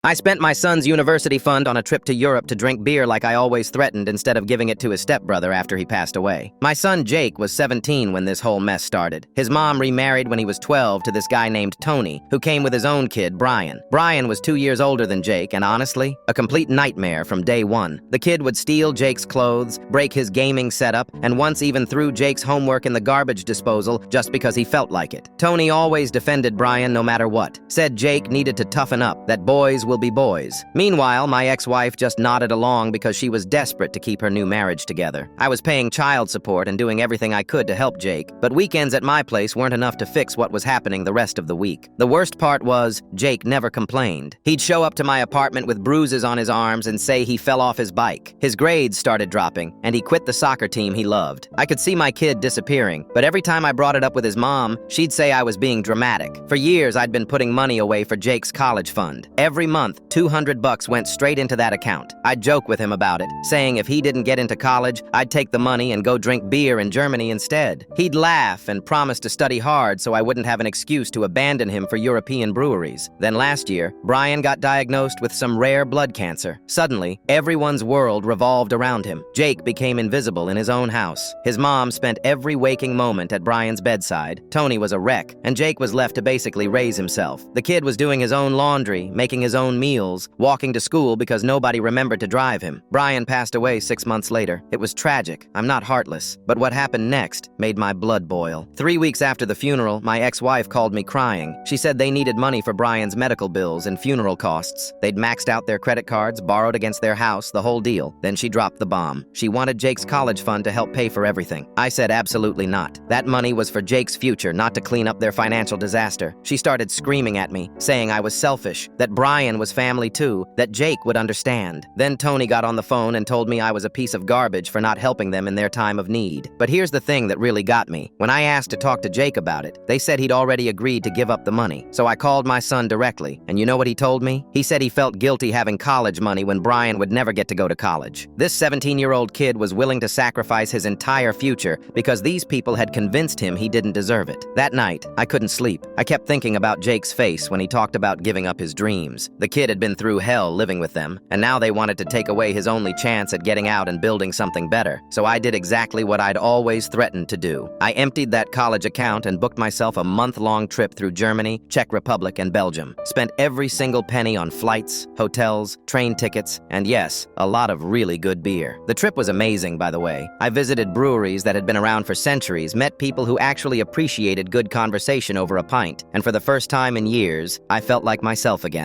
I spent my son's university fund on a trip to Europe to drink beer like I always threatened instead of giving it to his stepbrother after he passed away. My son Jake was 17 when this whole mess started. His mom remarried when he was 12 to this guy named Tony, who came with his own kid, Brian. Brian was 2 years older than Jake, and honestly, a complete nightmare from day one. The kid would steal Jake's clothes, break his gaming setup, and once even threw Jake's homework in the garbage disposal just because he felt like it. Tony always defended Brian no matter what, said Jake needed to toughen up, that boys will be boys. Meanwhile, my ex-wife just nodded along because she was desperate to keep her new marriage together. I was paying child support and doing everything I could to help Jake, but weekends at my place weren't enough to fix what was happening the rest of the week. The worst part was, Jake never complained. He'd show up to my apartment with bruises on his arms and say he fell off his bike. His grades started dropping, and he quit the soccer team he loved. I could see my kid disappearing, but every time I brought it up with his mom, she'd say I was being dramatic. For years, I'd been putting money away for Jake's college fund. Every month, $200 went straight into that account. I'd joke with him about it, saying if he didn't get into college, I'd take the money and go drink beer in Germany instead. He'd laugh and promise to study hard so I wouldn't have an excuse to abandon him for European breweries. Then last year, Brian got diagnosed with some rare blood cancer. Suddenly, everyone's world revolved around him. Jake became invisible in his own house. His mom spent every waking moment at Brian's bedside. Tony was a wreck, and Jake was left to basically raise himself. The kid was doing his own laundry, making his own meals, walking to school because nobody remembered to drive him. Brian passed away 6 months later. It was tragic. I'm not heartless. But what happened next made my blood boil. 3 weeks after the funeral, my ex-wife called me crying. She said they needed money for Brian's medical bills and funeral costs. They'd maxed out their credit cards, borrowed against their house, the whole deal. Then she dropped the bomb. She wanted Jake's college fund to help pay for everything. I said absolutely not. That money was for Jake's future, not to clean up their financial disaster. She started screaming at me, saying I was selfish, that Brian was family too, that Jake would understand. Then Tony got on the phone and told me I was a piece of garbage for not helping them in their time of need. But here's the thing that really got me. When I asked to talk to Jake about it, they said he'd already agreed to give up the money. So I called my son directly, and you know what he told me? He said he felt guilty having college money when Brian would never get to go to college. This 17-year-old kid was willing to sacrifice his entire future because these people had convinced him he didn't deserve it. That night, I couldn't sleep. I kept thinking about Jake's face when he talked about giving up his dreams. The kid had been through hell living with them, and now they wanted to take away his only chance at getting out and building something better. So I did exactly what I'd always threatened to do. I emptied that college account and booked myself a month-long trip through Germany, Czech Republic, and Belgium. Spent every single penny on flights, hotels, train tickets, and yes, a lot of really good beer. The trip was amazing, by the way. I visited breweries that had been around for centuries, met people who actually appreciated good conversation over a pint, and for the first time in years, I felt like myself again.